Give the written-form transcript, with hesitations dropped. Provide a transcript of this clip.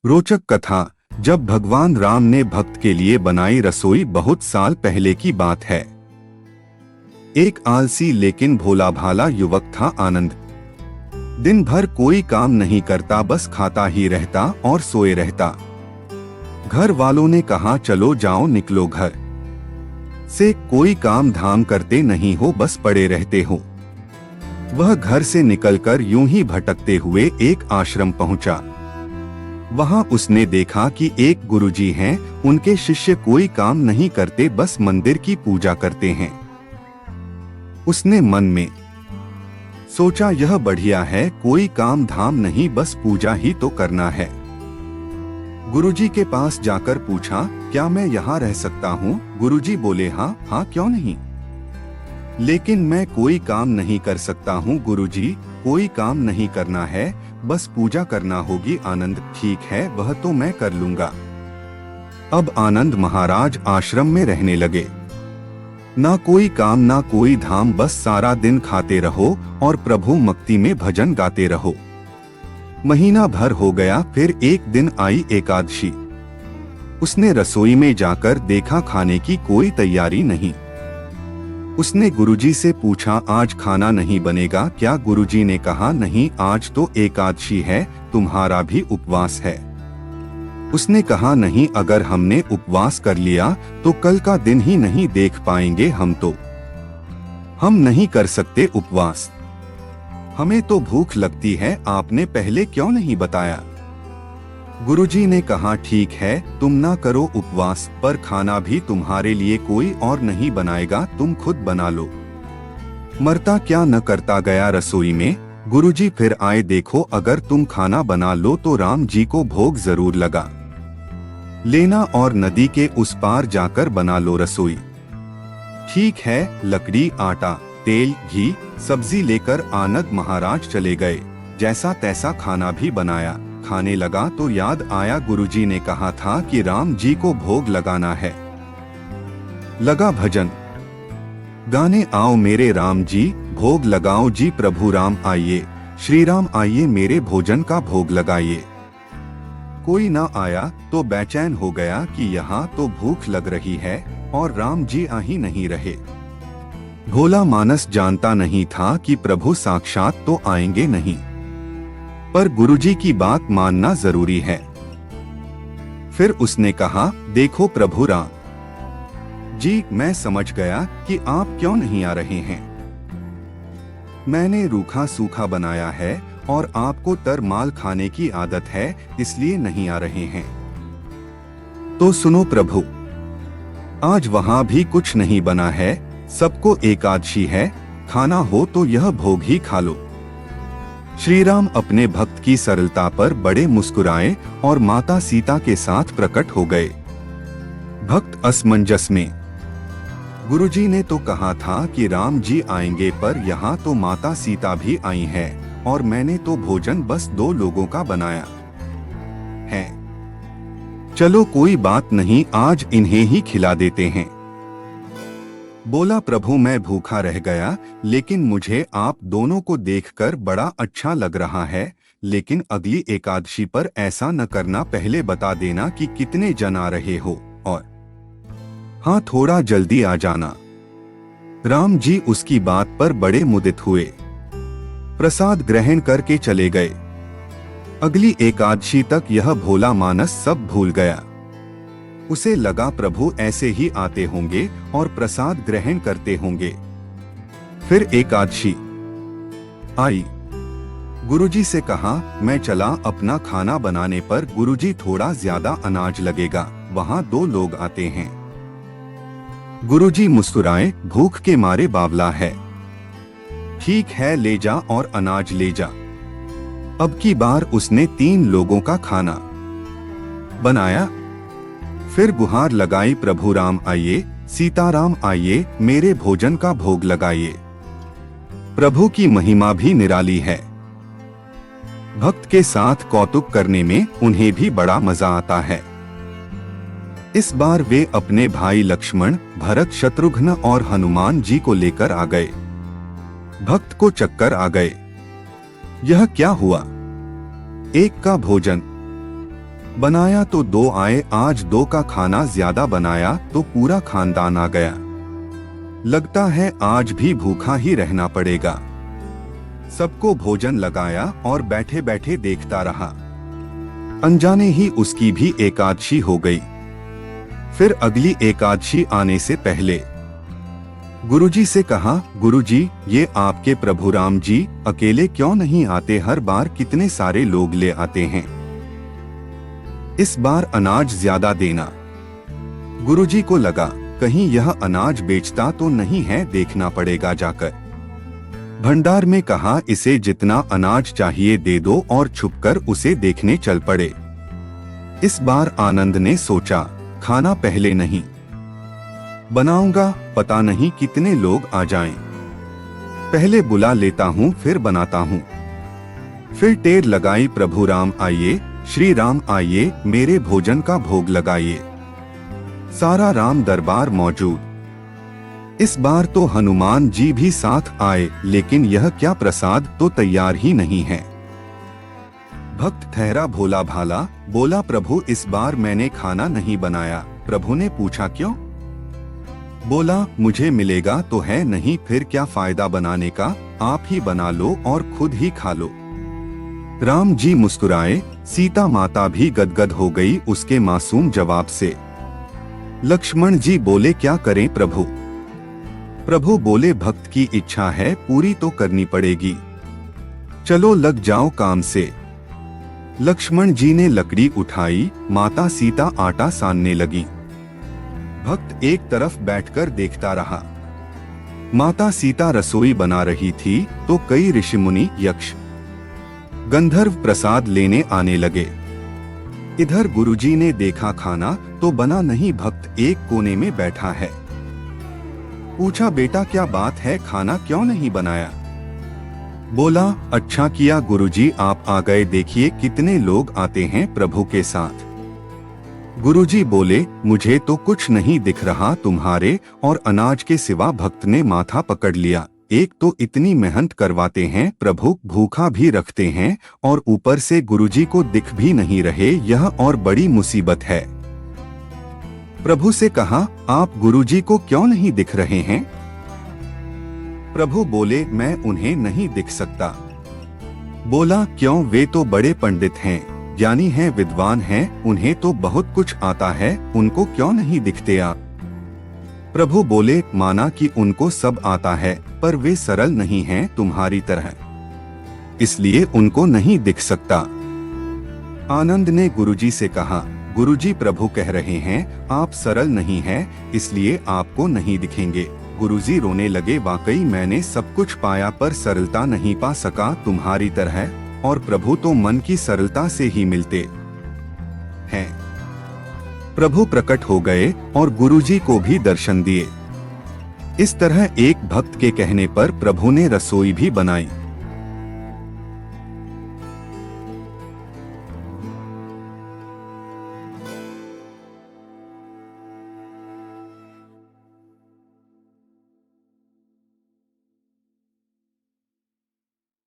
रोचक कथा। जब भगवान राम ने भक्त के लिए बनाई रसोई बहुत साल पहले की बात है। एक आलसी लेकिन भोला भाला युवक था आनंद। दिन भर कोई काम नहीं करता, बस खाता ही रहता और सोए रहता। घर वालों ने कहा चलो जाओ निकलो घर से, कोई काम धाम करते नहीं हो, बस पड़े रहते हो। वह घर से निकलकर यूं ही भटकते हुए एक आश्रम पहुंचा। वहां उसने देखा कि एक गुरुजी हैं, उनके शिष्य कोई काम नहीं करते, बस मंदिर की पूजा करते हैं। उसने मन में सोचा यह बढ़िया है, कोई काम धाम नहीं, बस पूजा ही तो करना है। गुरुजी के पास जाकर पूछा क्या मैं यहाँ रह सकता हूँ? गुरुजी बोले हाँ हाँ क्यों नहीं, लेकिन मैं कोई काम नहीं कर सकता हूँ। गुरुजी कोई काम नहीं करना है, बस पूजा करना होगी। आनंद ठीक है, वह तो मैं कर लूंगा। अब आनंद महाराज आश्रम में रहने लगे। ना कोई काम ना कोई धाम, बस सारा दिन खाते रहो और प्रभु भक्ति में भजन गाते रहो। महीना भर हो गया, फिर एक दिन आई एकादशी। उसने रसोई में जाकर देखा खाने की कोई तैयारी नहीं। उसने गुरुजी से पूछा आज खाना नहीं बनेगा क्या? गुरुजी ने कहा नहीं, आज तो एकादशी है, तुम्हारा भी उपवास है। उसने कहा नहीं, अगर हमने उपवास कर लिया तो कल का दिन ही नहीं देख पाएंगे हम नहीं कर सकते उपवास। हमें तो भूख लगती है, आपने पहले क्यों नहीं बताया? गुरुजी ने कहा ठीक है, तुम ना करो उपवास, पर खाना भी तुम्हारे लिए कोई और नहीं बनाएगा, तुम खुद बना लो। मरता क्या न करता गया रसोई में। गुरुजी फिर आए, देखो अगर तुम खाना बना लो तो राम जी को भोग जरूर लगा लेना, और नदी के उस पार जाकर बना लो रसोई। ठीक है। लकड़ी, आटा, तेल, घी, सब्जी लेकर आनंद महाराज चले गए। जैसा तैसा खाना भी बनाया। खाने लगा तो याद आया गुरुजी ने कहा था कि राम जी को भोग लगाना है। लगा भजन गाने, आओ मेरे राम जी भोग लगाओ जी, प्रभु राम आइए, श्री राम आइए, मेरे भोजन का भोग लगाइए। कोई ना आया तो बेचैन हो गया कि यहाँ तो भूख लग रही है और राम जी आ ही नहीं रहे। भोला मानस जानता नहीं था कि प्रभु साक्षात तो आएंगे नहीं, पर गुरुजी की बात मानना जरूरी है। फिर उसने कहा देखो प्रभु राम जी, मैं समझ गया कि आप क्यों नहीं आ रहे हैं। मैंने रूखा सूखा बनाया है और आपको तर माल खाने की आदत है, इसलिए नहीं आ रहे हैं। तो सुनो प्रभु, आज वहां भी कुछ नहीं बना है, सबको एकादशी है, खाना हो तो यह भोग ही खा लो। श्री राम अपने भक्त की सरलता पर बड़े मुस्कुराए और माता सीता के साथ प्रकट हो गए। भक्त असमंजस में। गुरुजी ने तो कहा था कि राम जी आएंगे, पर यहाँ तो माता सीता भी आई है और मैंने तो भोजन बस 2 लोगों का बनाया है। चलो कोई बात नहीं, आज इन्हें ही खिला देते हैं। बोला प्रभु मैं भूखा रह गया, लेकिन मुझे आप दोनों को देखकर बड़ा अच्छा लग रहा है, लेकिन अगली एकादशी पर ऐसा न करना, पहले बता देना कि कितने जन आ रहे हो, और हाँ थोड़ा जल्दी आ जाना। राम जी उसकी बात पर बड़े मुदित हुए, प्रसाद ग्रहण करके चले गए। अगली एकादशी तक यह भोला मानस सब भूल गया। उसे लगा प्रभु ऐसे ही आते होंगे और प्रसाद ग्रहण करते होंगे। फिर एकादशी आई। गुरुजी से कहा मैं चला अपना खाना बनाने पर। गुरुजी थोड़ा ज्यादा अनाज लगेगा, वहां 2 लोग आते हैं। गुरुजी मुस्कुराए, भूख के मारे बावला है। ठीक है, ले जा और अनाज ले जा। अब की बार उसने 3 लोगों का खाना बनाया। फिर गुहार लगाई, प्रभु राम आइए, सीताराम आइए, मेरे भोजन का भोग लगाइए। प्रभु की महिमा भी निराली है। भक्त के साथ कौतुक करने में उन्हें भी बड़ा मजा आता है। इस बार वे अपने भाई लक्ष्मण, भरत, शत्रुघ्न और हनुमान जी को लेकर आ गए। भक्त को चक्कर आ गए। यह क्या हुआ? एक का भोजन बनाया तो 2 आए, आज 2 का खाना ज्यादा बनाया तो पूरा खानदान आ गया। लगता है आज भी भूखा ही रहना पड़ेगा। सबको भोजन लगाया और बैठे बैठे देखता रहा। अनजाने ही उसकी भी एकादशी हो गई। फिर अगली एकादशी आने से पहले गुरुजी से कहा, गुरुजी, ये आपके प्रभु राम जी अकेले क्यों नहीं आते? हर बार कितने सारे लोग ले आते हैं। इस बार अनाज ज्यादा देना। गुरुजी को लगा कहीं यह अनाज बेचता तो नहीं है, देखना पड़ेगा जाकर। भंडार में कहा, इसे जितना अनाज चाहिए दे दो, और छुपकर उसे देखने चल पड़े। इस बार आनंद ने सोचा, खाना पहले नहीं बनाऊंगा, पता नहीं कितने लोग आ जाएं। पहले बुला लेता हूँ फिर बनाता हूँ। फिर टेर लगाई, प्रभु राम आइए, श्री राम आइए, मेरे भोजन का भोग लगाइए। सारा राम दरबार मौजूद। इस बार तो हनुमान जी भी साथ आए, लेकिन यह क्या प्रसाद तो तैयार ही नहीं है। भक्त ठहरा भोला भाला, बोला, प्रभु इस बार मैंने खाना नहीं बनाया। प्रभु ने पूछा, क्यों? बोला, मुझे मिलेगा तो है नहीं, फिर क्या फायदा बनाने का, आप ही बना लो और खुद ही खा लो। राम जी मुस्कुराए, सीता माता भी गदगद हो गई उसके मासूम जवाब से। लक्ष्मण जी बोले, क्या करें प्रभु? प्रभु बोले, भक्त की इच्छा है, पूरी तो करनी पड़ेगी, चलो लग जाओ काम से। लक्ष्मण जी ने लकड़ी उठाई, माता सीता आटा सानने लगी। भक्त एक तरफ बैठकर देखता रहा। माता सीता रसोई बना रही थी तो कई ऋषिमुनि, यक्ष, गंधर्व प्रसाद लेने आने लगे। इधर गुरुजी ने देखा खाना तो बना नहीं, भक्त एक कोने में बैठा है। पूछा, बेटा क्या बात है, खाना क्यों नहीं बनाया? बोला, अच्छा किया गुरुजी आप आ गए, देखिए कितने लोग आते हैं प्रभु के साथ। गुरुजी बोले, मुझे तो कुछ नहीं दिख रहा तुम्हारे और अनाज के सिवा। भक्त ने माथा पकड़ लिया, एक तो इतनी मेहनत करवाते हैं प्रभु, भूखा भी रखते हैं और ऊपर से गुरुजी को दिख भी नहीं रहे, यह और बड़ी मुसीबत है। प्रभु से कहा, आप गुरुजी को क्यों नहीं दिख रहे हैं? प्रभु बोले, मैं उन्हें नहीं दिख सकता। बोला, क्यों? वे तो बड़े पंडित हैं, ज्ञानी हैं, विद्वान हैं, उन्हें तो बहुत कुछ आता है, उनको क्यों नहीं दिखते आप? प्रभु बोले, माना कि उनको सब आता है, पर वे सरल नहीं हैं तुम्हारी तरह, इसलिए उनको नहीं दिख सकता। आनंद ने गुरुजी से कहा, गुरुजी प्रभु कह रहे हैं आप सरल नहीं हैं, इसलिए आपको नहीं दिखेंगे। गुरुजी रोने लगे, वाकई मैंने सब कुछ पाया पर सरलता नहीं पा सका तुम्हारी तरह, और प्रभु तो मन की सरलता से ही मिलते हैं। प्रभु प्रकट हो गए और गुरुजी को भी दर्शन दिए। इस तरह एक भक्त के कहने पर प्रभु ने रसोई भी बनाई।